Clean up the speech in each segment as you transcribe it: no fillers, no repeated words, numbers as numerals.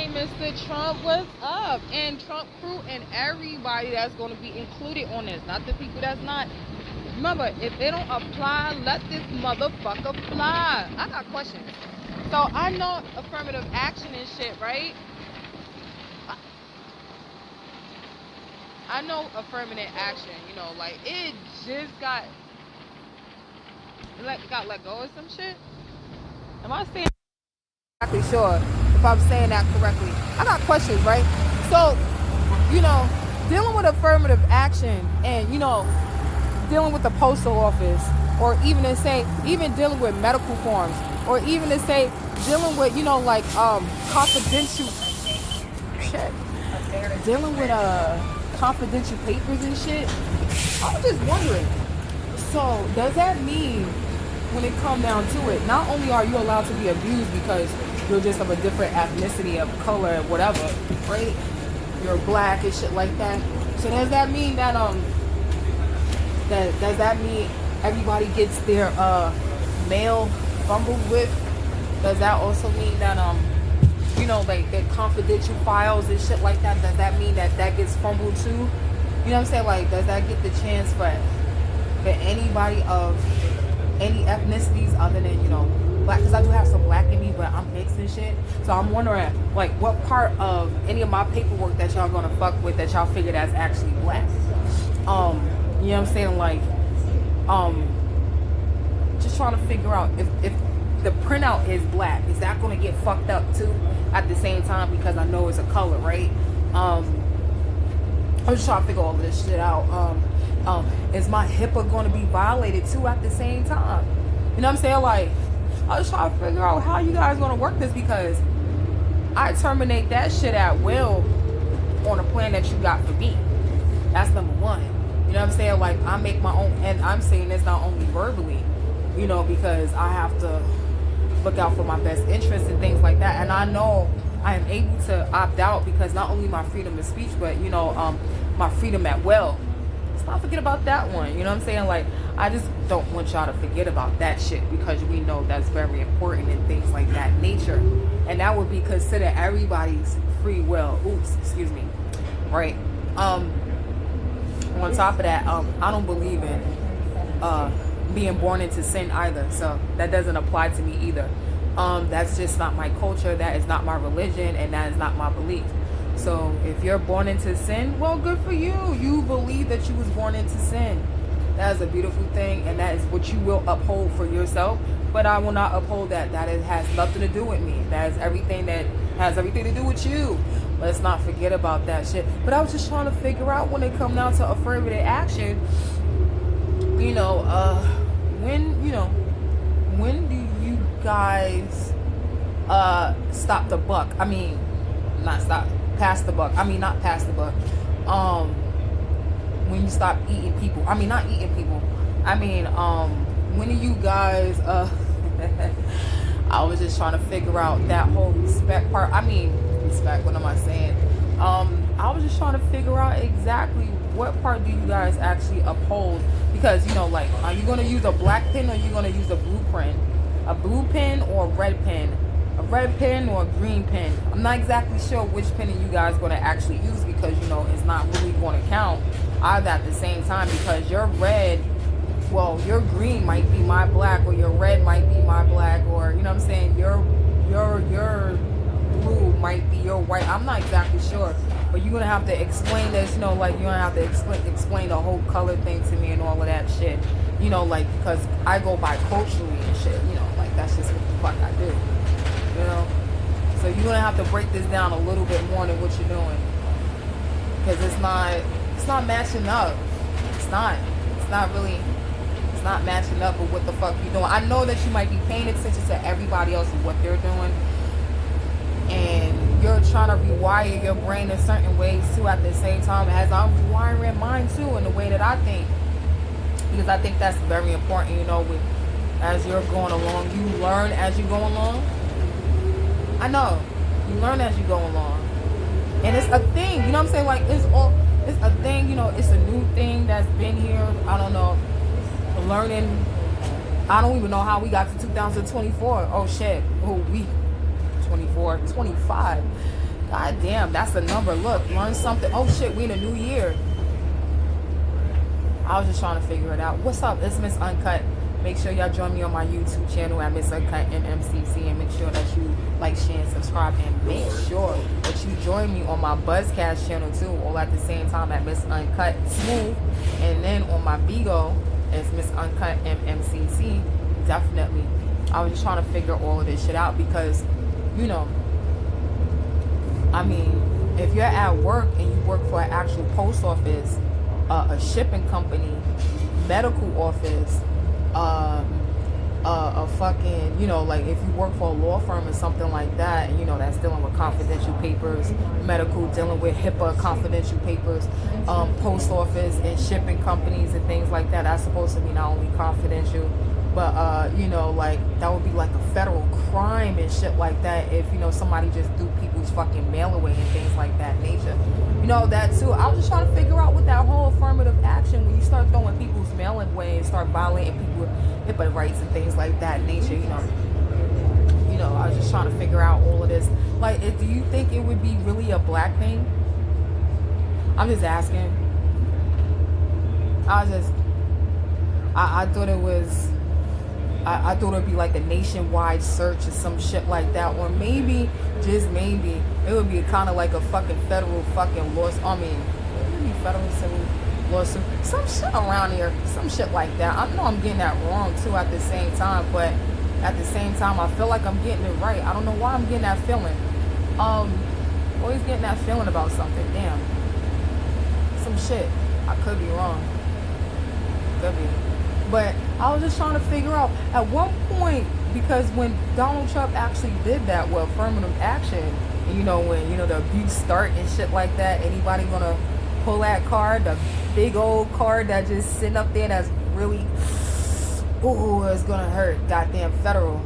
Hey, Mr. Trump, what's up? And Trump crew and everybody that's going to be included on this, not the people that's not. Remember, if they don't apply, let this motherfucker fly. I got questions. So I know affirmative action and shit, right? I know affirmative action, like it just got let go or some shit. Am I saying exactly sure if I'm saying that correctly? I got questions, right? So, dealing with affirmative action and, dealing with the postal office, or even to say, even dealing with medical forms, or even to say, dealing with, confidential shit, dealing with confidential papers and shit. I was just wondering. So, does that mean when it comes down to it, not only are you allowed to be abused because you're just of a different ethnicity, of color, whatever, right? You're black and shit like that. So does that mean that does that mean everybody gets their mail fumbled with? Does that also mean that like their confidential files and shit like that? Does that mean that gets fumbled too? You know what I'm saying? Like, does that get the chance for anybody of any ethnicities other than black? Because I do have some black in me, but I'm mixed and shit. So I'm wondering, like, what part of any of my paperwork that y'all gonna fuck with that y'all figure that's actually black? You know what I'm saying? Like, just trying to figure out if the printout is black, is that gonna get fucked up too at the same time? Because I know it's a color, right? I'm just trying to figure all of this shit out. Is my HIPAA going to be violated too at the same time? You know what I'm saying? Like, I was trying to figure out how you guys going to work this, because I terminate that shit at will on a plan that you got for me. That's number one. You know what I'm saying? Like, I make my own, and I'm saying this not only verbally, because I have to look out for my best interests and things like that. And I know I am able to opt out because not only my freedom of speech, but, my freedom at will. Let's not forget about that one. You know what I'm saying? Like, I just don't want y'all to forget about that shit, because we know that's very important and things like that nature. And that would be considered everybody's free will. Oops, excuse me. Right? On top of that, I don't believe in being born into sin either. So that doesn't apply to me either. That's just not my culture. That is not my religion, and that is not my belief. So if you're born into sin, well, good for you. You believe that you was born into sin. That is a beautiful thing, and that is what you will uphold for yourself. But I will not uphold that. It has nothing to do with me. That has everything to do with you. Let's not forget about that shit. But I was just trying to figure out, when it comes down to affirmative action, when do you guys stop the buck? I mean, not stop. Pass the buck. I mean, not pass the buck. When you stop eating people. I mean, not eating people. I mean, when do you guys, I was just trying to figure out that whole respect part. I mean, respect, what am I saying? I was just trying to figure out exactly what part do you guys actually uphold. Because, like, are you going to use a black pen, or are you going to use a blue pen? A blue pen or a red pen? A red pen or a green pen? I'm not exactly sure which pen you guys going to actually use, because it's not really going to count either at the same time, because your red, well, your green might be my black, or your red might be my black, or you know what I'm saying, your blue might be your white. I'm not exactly sure, but you're gonna have to explain this, like you're gonna have to explain the whole color thing to me and all of that shit, like, because I go by culturally and shit, like, that's just what the fuck I do. So you're gonna have to break this down a little bit more than what you're doing, because it's not matching up. It's not matching up with what the fuck you're doing. I know that you might be paying attention to everybody else and what they're doing, and you're trying to rewire your brain in certain ways too at the same time as I'm rewiring mine too, in the way that I think, because I think that's very important. As you're going along, you learn as you go along. I know. You learn as you go along. And it's a thing, you know what I'm saying? Like, it's a thing, it's a new thing that's been here. I don't know. Learning. I don't even know how we got to 2024. Oh, shit. Oh, we 24, 25. God damn, that's the number. Look, learn something. Oh shit, we in a new year. I was just trying to figure it out. What's up? It's Miss Uncut. Make sure y'all join me on my YouTube channel at Miss Uncut MMCC, and make sure that you like, share, and subscribe, and make sure that you join me on my Buzzcast channel too, all at the same time at Miss Uncut Smooth, and then on my Bigo it's Miss Uncut MMCC. Definitely. I was just trying to figure all of this shit out because, you know, I mean, if you're at work and you work for an actual post office, a shipping company, medical office, a fucking, you know, like if you work for a law firm or something like that, and you know that's dealing with confidential papers, medical dealing with HIPAA confidential papers, post office and shipping companies and things like that, that's supposed to be not only confidential, but you know, like that would be like a federal crime and shit like that if, you know, somebody just threw people's fucking mail away and things like that nature. You know, that too. I was just trying to figure out what that whole affirmative action, when you start throwing people's mail away and start violating people's HIPAA rights and things like that nature, you know, I was just trying to figure out all of this. Like, do you think it would be really a black thing? I'm just asking. I thought it was, I thought it would be like a nationwide search or some shit like that, or maybe, just maybe, it would be kind of like a fucking federal fucking lawsuit. I mean, it would be federal civil lawsuit, some shit around here, some shit like that. I know I'm getting that wrong too at the same time, but at the same time, I feel like I'm getting it right. I don't know why I'm getting that feeling. Always getting that feeling about something. Damn, some shit. I could be wrong. Could be. But I was just trying to figure out at one point, because when Donald Trump actually did that with affirmative action, and you know, when, you know, the abuse start and shit like that, anybody gonna pull that card, the big old card that just sitting up there that's really, ooh, it's gonna hurt, goddamn federal.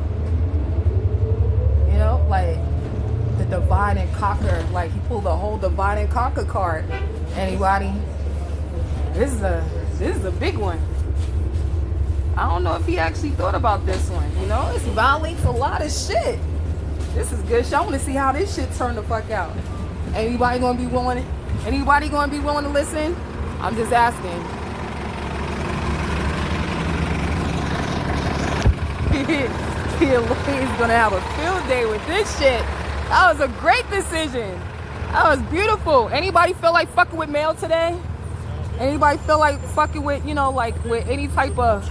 You know, like the divide and conquer, like he pulled the whole divide and conquer card. Anybody? This is a big one. I don't know if he actually thought about this one. You know, this violates a lot of shit. This is good shit. I want to see how this shit turn the fuck out. Anybody gonna be willing? Anybody gonna be willing to listen? I'm just asking. He's gonna have a field day with this shit. That was a great decision. That was beautiful. Anybody feel like fucking with mail today? Anybody feel like fucking with, you know, like with any type of,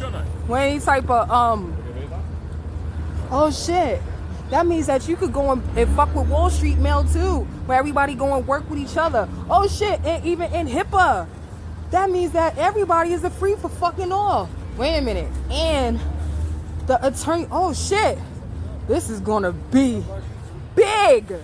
oh shit. That means that you could go and fuck with Wall Street mail too, where everybody go and work with each other. Oh shit, and even in HIPAA. That means that everybody is free for fucking off. Wait a minute. And the attorney, oh shit. This is gonna be big.